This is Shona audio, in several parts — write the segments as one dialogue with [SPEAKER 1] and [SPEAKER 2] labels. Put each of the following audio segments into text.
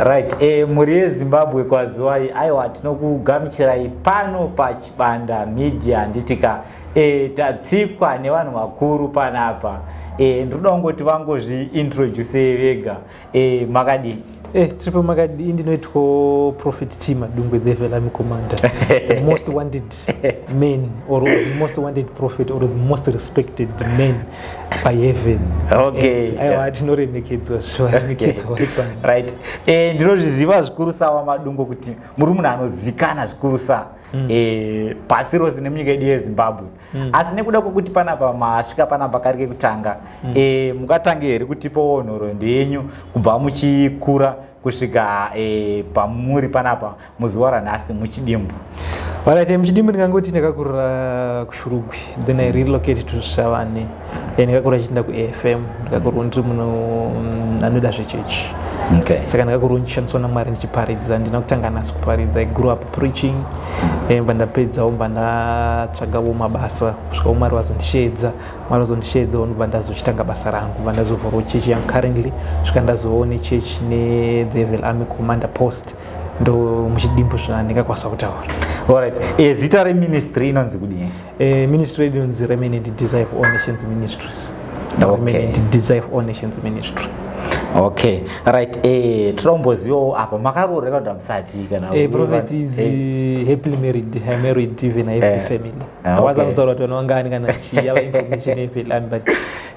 [SPEAKER 1] Right, muri Zimbabwe kwa Zwai aiwa tinokugamuchirai pano pachibanda media nditika tatsikwa nevanhu vakuru panapa. Ndoda kungoti vangozvi introduce vega. Makadi
[SPEAKER 2] Triple Magadi indinoitwa Prophet T Madungwe the Velami Commander. The most wanted man, or the most wanted prophet, or the most respected man by heaven.
[SPEAKER 1] Okay.
[SPEAKER 2] I did not make it so I make it so
[SPEAKER 1] right. Ndinozviziva zvikuru sawa Madungo kuti muri munhu anozikana zvikuru sa pasi rose nemunyika yedu yeZimbabwe. Asi nekuda kwokuti panapa masvika panapa kari kekutanga mukatange here kutipawo nhoroondo yenyu kubva muchikura kusvika pamuri panapa muzuva ranhasi muchidimbu.
[SPEAKER 2] Alright, muchidimbu ndingangoti ndakakurira kuShurugwi, then I relocated to Savane. Ndakakura chienda kuAFM, ndakakura ndiri muno anoda zvechechi.
[SPEAKER 1] Okay.
[SPEAKER 2] Saka ndakakura ndichishandiswa naMwari ndichiparidza, ndina kutanga nhasi kuparidza. I grew up preaching, ndapedzawo ndatsvagawo mabasa, kusvika Mwari wazondisheedza, ndobva ndazochitanga basa rangu, ndazovhurawo chechi yangu currently, kusvika ndazovawo nechechi neThe Velami Commander post, ndo muchidimbu zvandingakwanisa kutaura.
[SPEAKER 1] Alright, zita reministry inonzi kudini?
[SPEAKER 2] Ministry inonzi Remain and Desire for All Nations Ministries.
[SPEAKER 1] Okay.
[SPEAKER 2] Remain and Desire for All Nations Ministry.
[SPEAKER 1] Okay, right. Tromboziwo apa makarooreka kuti musati kana
[SPEAKER 2] prophet is happily married. I married even a happy family. I wasn't sure what wangani kana chiya information evelami but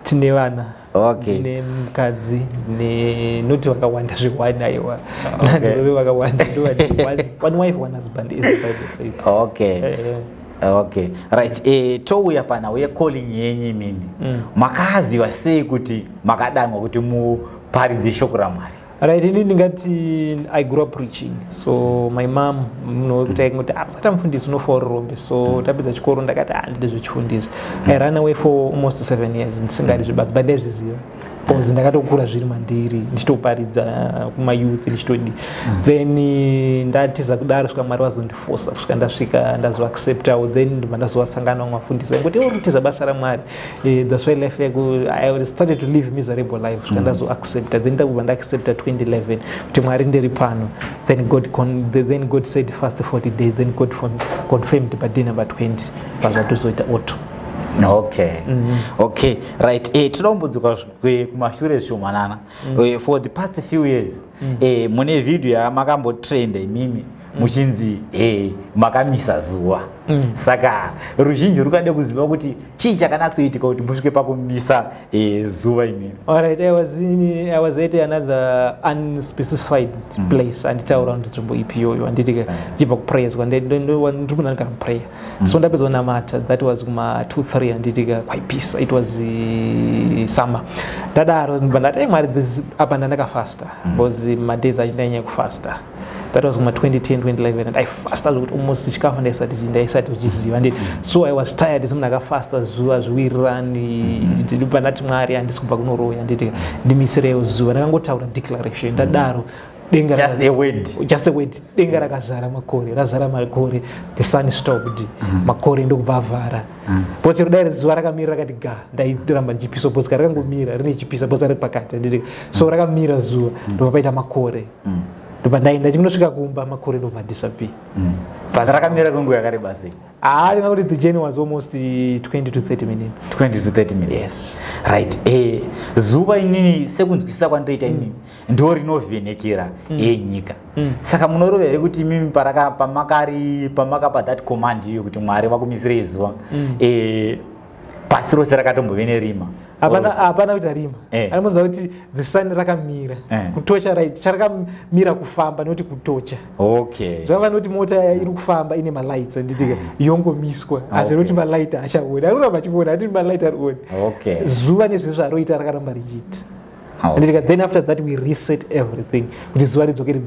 [SPEAKER 2] tine vana.
[SPEAKER 1] Okay.
[SPEAKER 2] Ne mukadzi ne noti vakawanda zviwanda iwa. Nandove vakawanda ndo one wife one husband is the Bible says.
[SPEAKER 1] Okay. Okay, right. Touya pana we calling yenyu mimi. Makaziva sei kuti makadanwa kuti muparidze shoko raMwari?
[SPEAKER 2] Right, ndingati I grew up preaching. So my mom kuti aingoti asati mufundisi unofaura rombe. So tapedza chikoro ndakati handide zvechifundisi. I ran away for almost 7 years ndisingadi zvibasa but ndezviziva. Because ndakatokura zviri mandiri ndichitoparidza kumayouth ndichitodi. Then ndatiza kudaro svika Mwari wazondiforsa kusvika ndasvika ndazoacceptawo then ndazovasangana vamafundisi vaingoti uri kutiza basa raMwari. That's why life I started to live miserable life kusvika ndazoaccepta then ndakubva ndaaccepta 2011 kuti Mwari ndiri pano. Then God said first 40 days then God confirmed by number 20 pazvatozoita auto.
[SPEAKER 1] Okay. Okay, right. Tinombodzoka kumashure shomanana. For the past few years, mune video yamakambotrenda imimi muchinzi makamisa zuva. Saka ruzhinji rukade kuziva kuti chii chakanatsoitika kuti musvike pakumisa zuva imimi.
[SPEAKER 2] Alright, I was at another unspecified place and nditaura nzvimbo ipi iyoyo anditi chibva kupraise ndirikunanga prayer. So ndapedza kunamata, that was kuma 2-3 anditika by peace. It was summer. Ndadaro ndati Mwari apa ndakafasta because my days achindanyanya kufasta. That was 2010, 2011, and I fasted almost chikafu ndaisati uchiziva nditi. So I was tired, someone akafasta zuva zviwirani ndinopa ndati Mwari handisi kubva kunoroya nditi ndimisirewo zuva. Ndakangotaura declaration ndadaro
[SPEAKER 1] just a word.
[SPEAKER 2] Just a word. Denga rakazara makore, razara makore, the sun stopped. Makore ndokubva avhara. Poche kudai zuva rakamira rakati ga ndairamba ndichipisa pozi rakangomira rine chipisa pozi ari pakati nditi. So rakamira zuva ndobva paita makore. Ndobva ndaenda chinosvika kumba makore ndobva disappear.
[SPEAKER 1] Rakamira kwenguva yakareba sei?
[SPEAKER 2] Ndingakuti the journey was almost 20 to 30 minutes.
[SPEAKER 1] 20 to 30 minutes.
[SPEAKER 2] Yes.
[SPEAKER 1] Right. Zuva inini sekunzwisisa kwandoita inini ndo rinovhenekera nyika. Saka munorova here kuti mimi pamakapa that command iyo kuti Mwari vakumisire zuva pasi rose rakatombove nerima.
[SPEAKER 2] Hapana kuita rima. Anomonza kuti the sun rakamira. Kutocha right. Charakamira kufamba noti kutocha.
[SPEAKER 1] Okay.
[SPEAKER 2] Zvava noti mota iri kufamba ine malights anditika yongomiswa. Asi noti malight achaona. Arikamba chiona ati malight ariona.
[SPEAKER 1] Okay.
[SPEAKER 2] Zuva nezvinhu zvaroita rakaramba richiita. Anditika then after that we reset everything. Kuti zuva ridzokere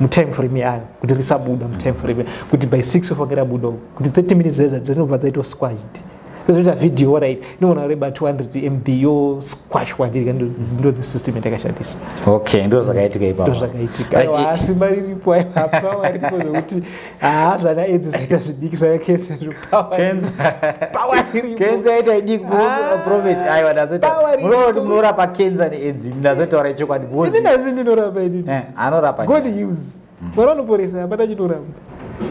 [SPEAKER 2] time frame yayo. Kuti risabuda time frame. Kuti by 6 o'clock rabuda. Kuti 30 minutes zeza dzinobva dzaitwa squashed. Kazoita video right inoona reba 200 MB yo squashwa ndo the system yatakashandisa.
[SPEAKER 1] Okay, ndo zvakaitika ipapo.
[SPEAKER 2] Ndo zvakaitika. Asi mari ripo apa waripo zvokuti zvana edzi zvaita zvidiki zvakakensa power iripo.
[SPEAKER 1] Kenza ita idiki profit aiwa ndazoti munorapa kenza needzi ndazotaura chokwadi because
[SPEAKER 2] ndinasi ndinorapa idini.
[SPEAKER 1] Anorapa.
[SPEAKER 2] God use. Vanoporesa apana chinoramba.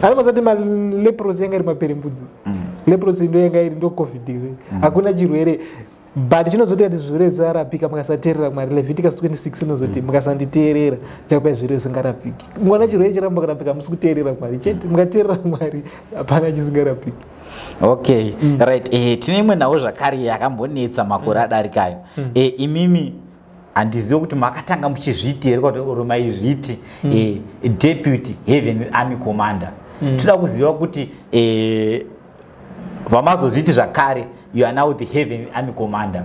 [SPEAKER 2] Ari masati malepros yanga iri maperembudzi. Lepros ndo yanga iri ndo covid iri. Hakuna chirwere. But chinozoti ati zvirwere zvarapika mukasateerera Mwari. Leviticus 26 inozoti mukasanditeerera chakupai zvirwere zvingarapiki. Mwana chirwere chiramba kurapika musi kuteerera Mwari chete. Mukateerera Mwari hapana chisingarapiki.
[SPEAKER 1] Okay, right. Tine imwe nawo zvakare yakambonetsa makore adarikayo. Imimi handizivi kuti makatanga muchizviti here kuti maizviti Deputy Heaven Army Commander. Toda kuziva kuti vamazozviti zvakare you are now the Heaven Army Commander.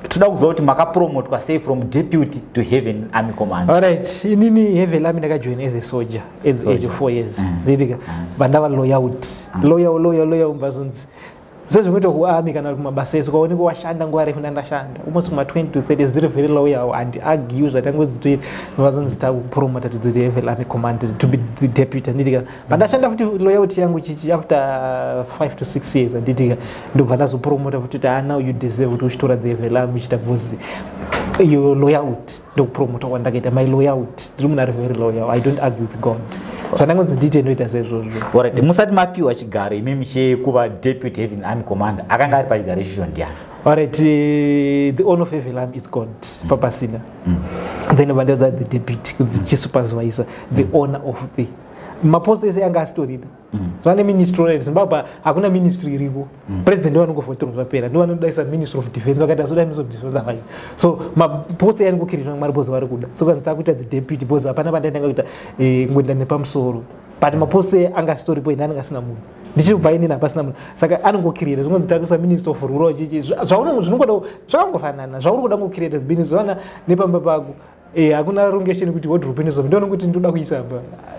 [SPEAKER 1] Toda kuziva kuti makapromotwa sei from Deputy to Heaven Army Commander.
[SPEAKER 2] Alright, inini Heaven Army ndakajoin as a soldier at the age of 4 years. Ridika bandava loyalty. Loyal mbazonzi. Sezvinoita kuarmy kana kumabasa esu kwaoneka washanda nguva refu ndandashanda almost kuma 20 to 30 years ndiri very loyal and argue zvatangodzitoita vazonzita kupromota to the Heaven Army Commander to be the deputy nditika pandashanda futi loyalty yangu chichi after 5 to 6 years nditika ndobva ndazopromota futi kuti now you deserve kuti uchitora the Heaven Army chita because your loyalty ndokupromota kwandakaita my loyalty ndiri munhu ari very loyal I don't argue with God. Zvanangonzi ndite ndoita sezvozvo.
[SPEAKER 1] Alright, musati mapiwa chigaro imimi chekuva Deputy Heaven Army Commander akanga ari pachigaro ichocho ndiani?
[SPEAKER 2] Alright, the honor of Heaven Army is God, Papa Sina. Then when the deputy, the supervisor, the honor of the maposta ese yanga astorida. Zvane ministry Zimbabwe hakuna ministry iripo. President ndiye anongofotora zvapera. Ndiye anodaisa Ministry of Defense wakati azoda Ministry of Defense hayi. So maposta yanongokirirwa Mwari boss vari kuda. So kanzi takuita the deputy boss hapana pandanga kuita ngwenda nepamusoro. But maposta anga astoripo ina anga sina munhu. Ndichibva ini napasina munhu. Saka anongokirira zvinonzi takuisa Ministry of Rural chichi. Zvaunongo zvinongoda zvakangofanana. Zvauri kuda ngokirira business wana nepamba pako. Hakuna rongesheni kuti wardrobe inozo ndiona kuti ndoda kuisa apa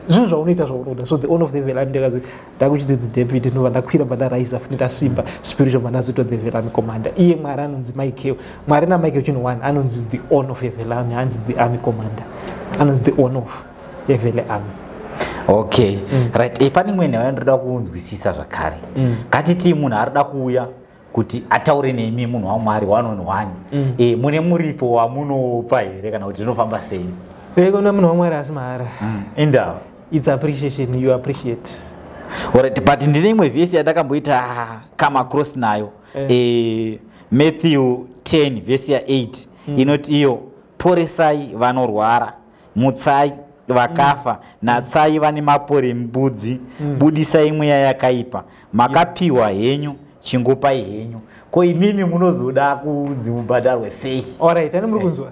[SPEAKER 2] zvinhu zvaunoita zvaunoda. So the honor of the Heaven Army ndakazi ndakuchiti the deputy ndova ndakwira bandaraisa funita simba spiritual mandazoita the Heaven Army Commander. Iye Mwari anonzi Michael. Mwari na Michael chino one anonzi the honor of Heaven Army anonzi the Army Commander anonzi the honor of Heaven Army.
[SPEAKER 1] Okay, right. Pane imwe nayo ndoda kunzwisisa zvakare. Katiti munhu arida kuuya kuti ataure nemi munhu waMwari one on one. Mune muripo wamunopa here kana kuti zvinofamba sei?
[SPEAKER 2] Kuna munhu waMwari asi mahara.
[SPEAKER 1] Inda.
[SPEAKER 2] It's appreciation, you appreciate.
[SPEAKER 1] Alright, but ndine imwe vhesi yandakamboita kama cross nayo. Matthew 10 vhesi ya 8 inoti iyo poresai vanorwara, mutsai vakafa, natsai vane mapore mbudzi, budisai mweya yakaipa, makapiwa henyu chingopai henyu. Ko imimi munozoda kudzibhadharwe sei?
[SPEAKER 2] Alright, ani muri kunzwa?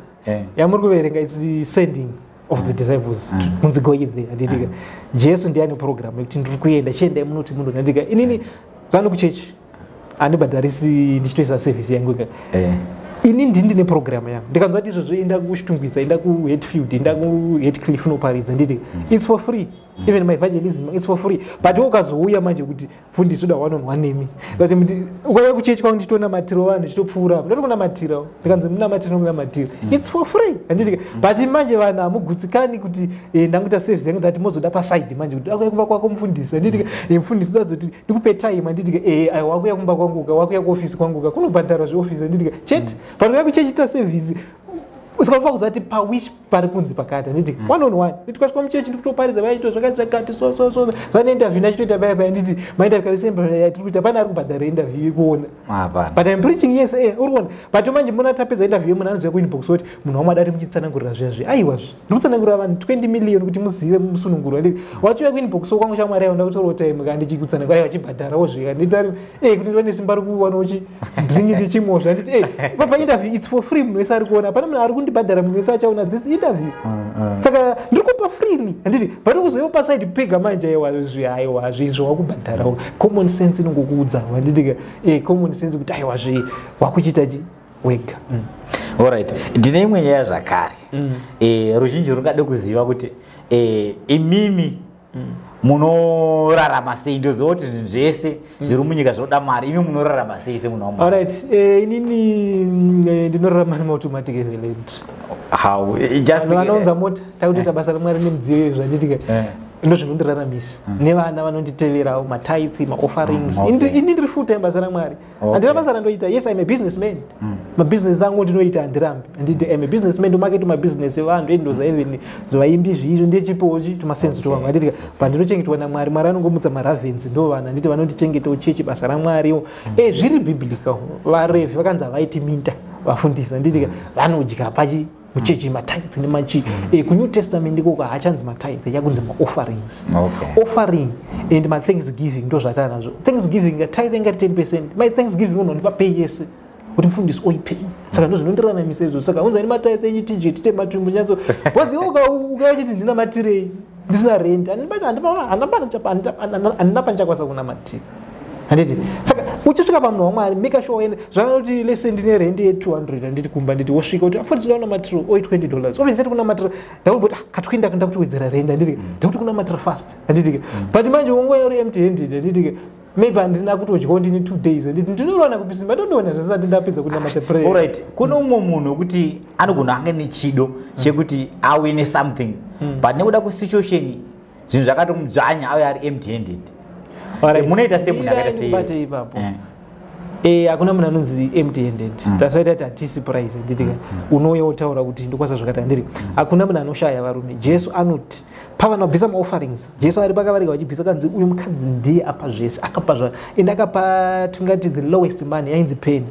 [SPEAKER 2] Yamuri kuverenga it's the sending of the disciples. Kunzi go there andidika. Jesu ndiye ane program yekuti ndiri kuenda chienda munoti munhu ndandika. Inini zvano kuchechi andibhadharisi ndichitoisa service yangu ka. Ini ndine program yangu. Ndikanzwa kuti izvozvo enda kuchitungwiza, enda kuHatfield, enda kuHatcliffe noparidza ndidika. It's for free. Even my evangelism is for free. But ukazouya manje kuti fundisi uda one on one nemi. Kuti ukauya kuchechi kwangu nditona matiro vanhu chitopfuura. Ndinokona matiro. Ndikanzi muna matiro muna matiro. It's for free. Andidika. But manje vanhu amugutsikani kuti ndanguita service yangu ndati mozoda pa side manje kuti akuya kumba kwako mufundisi. Andidika. Mufundisi ndazoti ndikupe time andidika wakuya kumba kwangu wakuya ku office kwangu kunobhadharwa zve office andidika. Chet. Pano yakuchechi ta service. Usikafa kuzati pa which pari kunzi pakati nditi one on one nditi kwaswa muchechi ndikutoparidza vaito zvakati so vane interview nachitoita bye nditi ma interview sempre tiri kuita pana ari kubhadhara interview kuona but I'm preaching yes urikuona but manje muna tapedza interview munhu anoziva ku inbox kuti munhu wamadati muchitsanangurira zvezvi aiwa zvi ndikutsanangurira vanhu 20 million kuti muzive musununguro nditi wachiuya ku inbox kwangu shamwari yawo ndakutora time kandi ndichikutsanangurira vachibhadharawo zvika nditi kuti ndione simba ari kuwana uchi ndringi ndichimozva nditi pa interview it's for free munhu wese ari kuona pana munhu ari kundibhadhara munhu wese achaona this interview saka ndikupa freely anditi but ukuzoyopa side pega manje aiwa zvizvo wakubhadharawo common sense inongokuudza wanditi common sense kuti aiwa zve wakuchita chi wega.
[SPEAKER 1] Alright, ndine imwe nyaya zvakare ruzhinji rungade kuziva kuti imimi munorarama sei ndozoti zvinhu zvese zviri munyika zvoda mari imi munorarama sei semunhu wa Mwari?
[SPEAKER 2] Alright, inini ndinorarama nemaautomatic eveland.
[SPEAKER 1] How just
[SPEAKER 2] vanounza mota takutoita basa raMwari nemudziyo zvanditika ndozvinondiraramisa nevana vanonditeverawo matithe maofferings. Ini ndiri full time basa raMwari, handina basa randoita. Yes, I'm a businessman. Mabusiness angu ndinoita handirambi. I'm a businessman, ndomarket mabusiness evanhu endoza even zvaimbi zvizvo ndechipowo tumasensi twangu. Handitika pandinochengetwa naMwari, Mwari anongomutsa maravens ndo vanhu handiti vanondichengetawo chechi basa raMwariwo. Zviri biblical. VaRevhi vakanzi havaiti minta vafundisa. Handitika vanodya pachi muchechi matithe nemachi. kuNew Testament ikoko haachanzi matithe, chakunzi maofferings. Offering and my thanksgiving ndo zvatana nazvo. Thanksgiving tithe ngati 10%. My thanksgiving unondipa pay yese kuti mufundisi oipay. Saka ndo zvinondiraramisira izvo. Saka unzani matithe enyu tije tite matumbu nyadzo. Bozi ukachiti ndina matirei ndisina rent. Handina panchakwasa kunamatira. Handiti saka uchisvika pamunhu waMwari make sure ende zvakanoti lese ndine rent ye200 handiti kumba nditi wosvika kuti afundisi ndaona matiro $20 ofenzeti kuna matiro ndakuboti katwinda kundakutowedzera rent handiti ndakuti kuna matiro fast handiti but manje wongoya uri empty handed handiti maybe handina kutodyawo ndini 2 days handiti ndinoona kupisimba ndondoona zvesati ndapedza kuna matepray.
[SPEAKER 1] Alright, kuno umwe munhu wekuti anogona ange nechido chekuti awine something but nekuda kusituation zvinhu zvakatomudzvanya auye ari empty handed. Munoita semunhu akaita sei
[SPEAKER 2] ipapo? Hakuna munhu anonzi empty handed. That's why that hatisi price nditika. Unouya wotaura kuti ndikwaza zvakati handiri. Hakuna munhu anoshaya varume. Jesu anoti pavanobvisa maofferings. Jesu ari pakavarika vachibvisa kanzi uyu mukadzi ndiye apa zvese akapa zva ende akapa tungati the lowest money yainzi penny.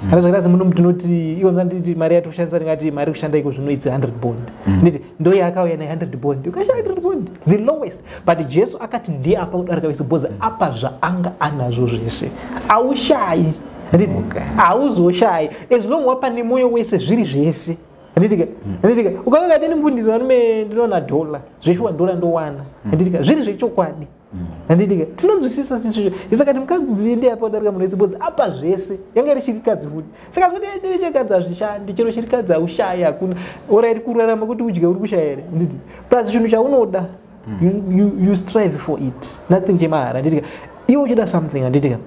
[SPEAKER 2] Kana zvakazi munhu mutinoti iwo nditi mari yatoshandisa ngati mari kushanda iko zvino it's 100 bond. Nditi ndo yakauya na 100 bond. Ukashaya 100 bond the lowest. But Jesu akati ndiye apa kudarika vese boza apa zvaanga anazvo zvese. Aushayi. Handiti hauzoshayi as long wapa nemoyo wese zviri zvese. Handitika ukauya kati mufundisi varume ndinoona $1 zveshuwa $1 ndowana. Handitika zviri zvechokwadi. Handitika tinonzwisisa sisi saka kuti mukadzi ndiye apa kudarika munhu wese boza apa zvese yanga iri chirikadzi futi. Saka kuti ndiri chirikadzi hazvishandi chero chirikadzi haushaya hakuna oraiti kurarama kuti udya uri kushaya here. Handiti plus chinhu chaunoda you strive for it nothing chemahara. Handitika iwe uchida something handitika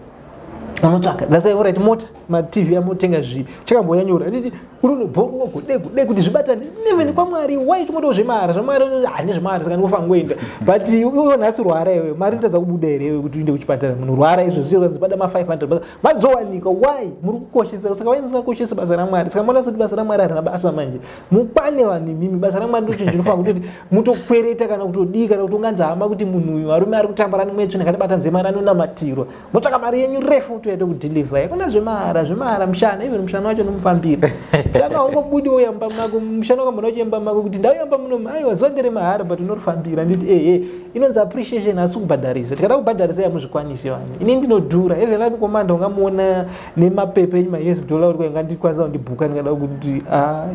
[SPEAKER 2] unotsvaka. That's why alright mota matv amotenga chakamboya nyora handiti unonobhoruwa kudai kuti zvibatane even kwaMwari why chimoto zvemara zvamari hane zvemari saka ndinofa ngoenda but iwe nhasi rwara iwe mari ndadza kubuda here iwe kuti uende kuchipatara munhu rwara izvo zvichiranzi bada ma500 madzowanika why muri kukoshesa saka wai musingakoshesi basa raMwari. Saka mona kuti basa raMwari harina basa manje mupane vanhu mimi basa raMwari ndo chinhu chinofanira kuti mutokwereta kana kutodii kana kuti unganzi hama kuti munhu uyu arume ari kutambara nemwetsvina akatibata nzemari anonamatirwa motsvaka mari yenyu refu toenda kudhilivha yakuna zvemahara mushana even mushana wacho nomufambira mushana wangobudi woyamba mako mushana wakambona uchiyamba mako kuti ndauyamba muno aiwa zuva ndere mahara but unorifambira nditi inonzi appreciation hasi kubhadharisa tikada kubhadharisa yamuzvikwanisi vanhu ini ndinodhura even lami komanda ungamuona nemapepe ma$US uri kuenga ndikwanisa kundibhuka ndingada kuti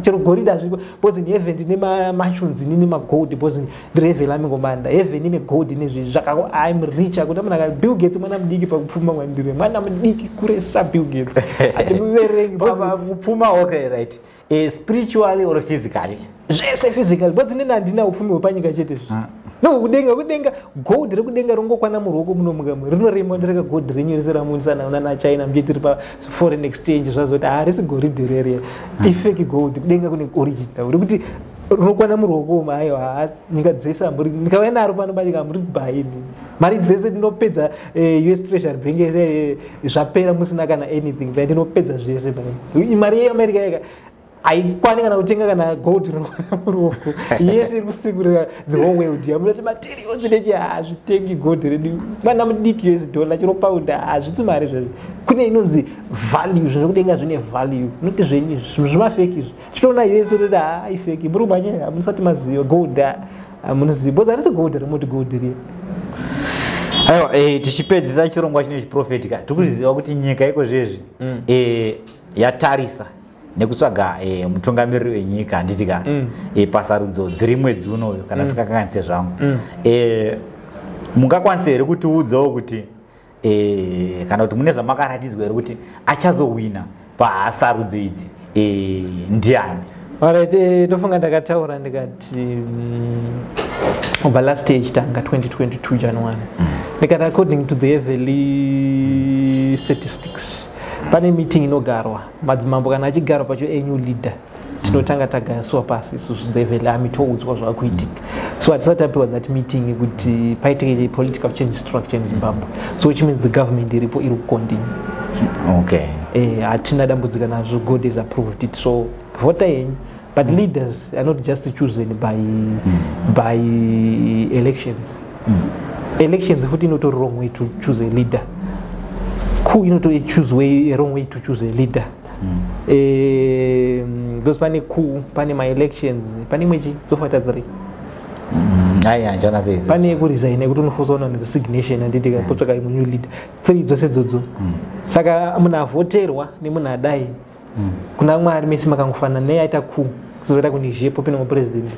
[SPEAKER 2] chero gorid hazviko because ni heaven ndine mansions nini magold because ndiri heaven lami komanda heaven ine gold nezvi zvakako I'm rich akuti amuna Bill Gates mwana mudiki pakupfuma mwandire mwana mudiki kuresa Bill Gates atimuverengi
[SPEAKER 1] kupfuma. Okay, right. Spiritually or physically?
[SPEAKER 2] Zvese physically because nina ndina upfumi hwepanyika chete no kudenga gold rekudenga rongokwana muruoko muno mukamwe rinorema ndireka gold renyu rese ramunisana una China mjetiri pa foreign exchange zvazoti harisi gold rere ifake gold kudenga kune original rekuti rinokwana muruoko maiwa nyika dzese amburi ndikauya naro pano banyika muri kubayini mari dzese ndinopedza US Treasury Bank yese zvapera musina kana anything but ndinopedza zvese pano mari yeAmerica yega aikwani kana kutenga kana gold rinokwana muruoko yese iri kusikurira the whole world yamunoti materials nechi hazvitengi gold redu mwana mudiki US dollar chiro pound hazvitsi mari zvazvo kune inonzi value zvinhu zvekudenga zvine value noti zvenyu zvinhu zvimafeki izvi chitoona US tototi haifeki muri kumanya hamusati maziva gold hamunoziva because harisi gold remoti gold riye.
[SPEAKER 1] Aiwa tichipedzisa chirongwa chine chiprofetika tikuziva kuti nyika iko zvezvi yatarisa nekutsvaga mutungamiriri wenyika handitika pasarudzo dziri mwedzi unoyo kana sikakanganise zvangu mungakwanisa here kutiudzawo kuti kana kuti mune zvamakaratidzwa here kuti achazowina pasarudzo idzi ndiani?
[SPEAKER 2] Alright, ndofunga ndakataura ndikati over last year chitanga 2022 January. Nikati according to the heavily statistics, pane meeting inogarwa madzimambo kana achigarwa pacho new leader tinotanga tagayaswa pasi isusu the amitoudzwa zvakuitika. So hatisati tapiwa that meeting kuti paitike political change structure in Zimbabwe, so which means the government iripo iri kucontinue.
[SPEAKER 1] Okay.
[SPEAKER 2] Hatina dambudzika nazvo, God has approved it. So vota yenyu, but leaders are not just chosen by elections. Elections futi not a wrong way to choose a leader. Coup not a wrong way to choose a leader. Those pani coup, pani my elections, pani mechi so far 3.
[SPEAKER 1] Jana says
[SPEAKER 2] pani ku resign ku tonofosa on resignation and did potsvaka new leader 3 dzose dzodzo. Saka muna voterwa nemuna dai kuna mwari mesi makangofana neaita coup kuzoita kunijepo pino mu president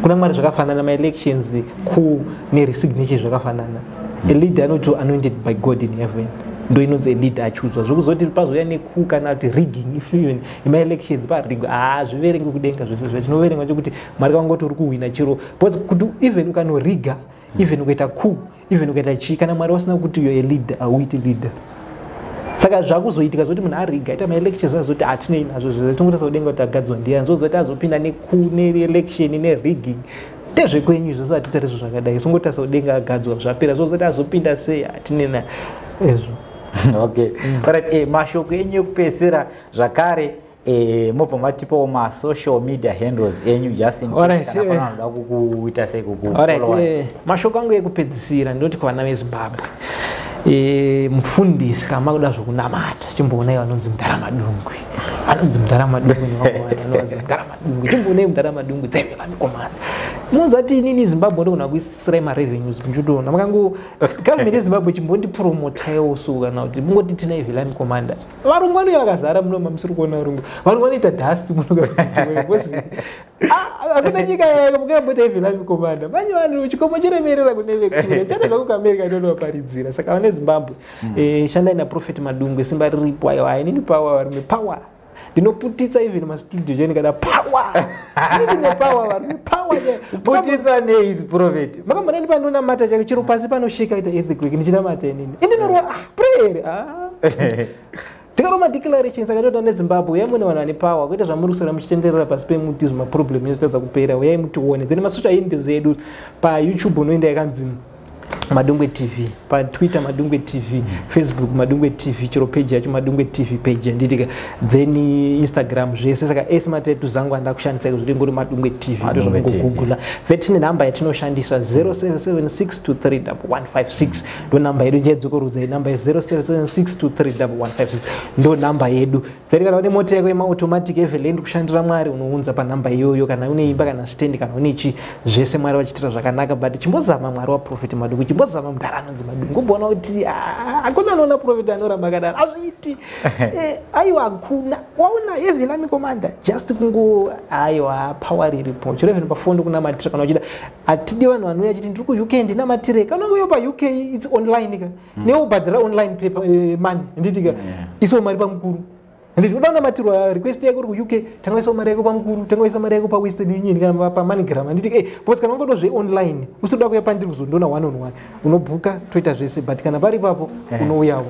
[SPEAKER 2] kuna mwari zvakafanana ma elections coup ne resignation zvakafanana. A leader not anointed by God in heaven. Do you know the leader achuzwa zvokuzoti pazoya necoup kana kuti rigging if even in my elections pa rig zviverenga kudenga zvese zvinoverenga kuti mari kwangoti uri kuwina chiro because kuti even ukano riga even ukaita coup even ukaita chi kana mwari wasina kuti you a leader auiti leader. Saka zvakuzoitika zoti munhu ariga ita ma elections zvazoti atinei nazvo zvese tongotasa kudenga kuti agadzwa ndiani zozoti azopinda necoup ne election ne rigging ndezvekwenyu zvose atitarizvo zvakadai songotasa kudenga agadzwa zvapera zozoti azopinda sei atinei na ezvo.
[SPEAKER 1] Okay. Alright, mashoko enyu ekupesera zvakare mobva matipawo ma social media handles enyu just in case kana panoda kukuita sei kukufollow.
[SPEAKER 2] Alright, mashoko angu ekupedzisira ndoti kuvana veZimbabwe. Mufundisi kama kuda zvokunamata chimboonai vanonzi Madungwe. Vanonzi Madungwe vanonzi Madungwe. Chimboonai Madungwe dzevela mikomana. Munzati inini Zimbabwe ndokuna kuisira ma revenues kunjudona. Makangu government yeZimbabwe chimbondi promote yoso kana kuti mungoti tina ivela mikomanda. Varungwani vakazara muno mamusiri kuona varungu. Varungwani ita dust muno kazvichwe bosi. Akuna nyika yake mukambota ivela mikomanda. Vanyi vanhu chikomo chiremerera kuneve kure. Chata zvaku America ndinoparidzira. Saka vane Zimbabwe shandai na Prophet Madungwe simba riripo ayo inini power vari power ndinoputitsa even ma studio jeni kana power ndine power vari power
[SPEAKER 1] putitsa ne his prophet
[SPEAKER 2] makamba ndani panona mata chake chiro pasi panoshika ita earthquake ndichina mata inini indinorwa prayer tikaroma declarations akatoita neZimbabwe yamune vanhu vane power kuita zvamurusira muchitenderera pasi pemuti zvima problem nezvitadza kupera uyai mutione then masocial handles edu pa YouTube unoenda yakanzi Madungwe TV, pa Twitter Madungwe TV, Facebook Madungwe TV, chiro page yacho Madungwe TV page nditika, then Instagram zvese saka esmatetu zangu andakushandisa kuti ngori Madungwe TV ndo zvakugoogle. Then number yatinoshandisa 0776231156 ndo number yedu jedzokorudza number 0776231156 ndo number yedu. Then kana une mota yako ema automatic evelend kushandira mwari unounza pa number iyoyo kana une imba kana stand kana une chi zvese mwari vachitira zvakanaka but chimbozama mwari wa Prophet Madungwe chimbozama mudharano Madungwe ngobona kuti akuna nona Prophet anoramba kadaro azviti aiwa akuna waona evela mikomanda just kungo aiwa power iripo chiro even pafondo kuna matira kana uchida atidi vanhu vanouya achiti ndiri ku UK ndinamatire kana uyo pa UK it's online ka neo badra online paper money nditika iso mari pamukuru nditi udaona matirwa request yako ku UK tangaisa mari yako pamukuru tangaisa mari yako pa Western Union kana pa MoneyGram nditi because kana ngodo zve online usoda kuya pandiri kuzondona 1-on-1 unobhuka toita zvese but kana pari papo unouyawo.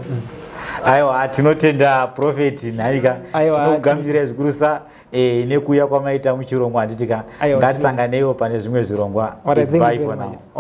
[SPEAKER 1] Aiwa tinotenda Prophet Nhaika tinogambira zvikurusa nekuya kwamaita muchirongwa nditika ngatisanganewo pane zvimwe zvirongwa. Bye for now.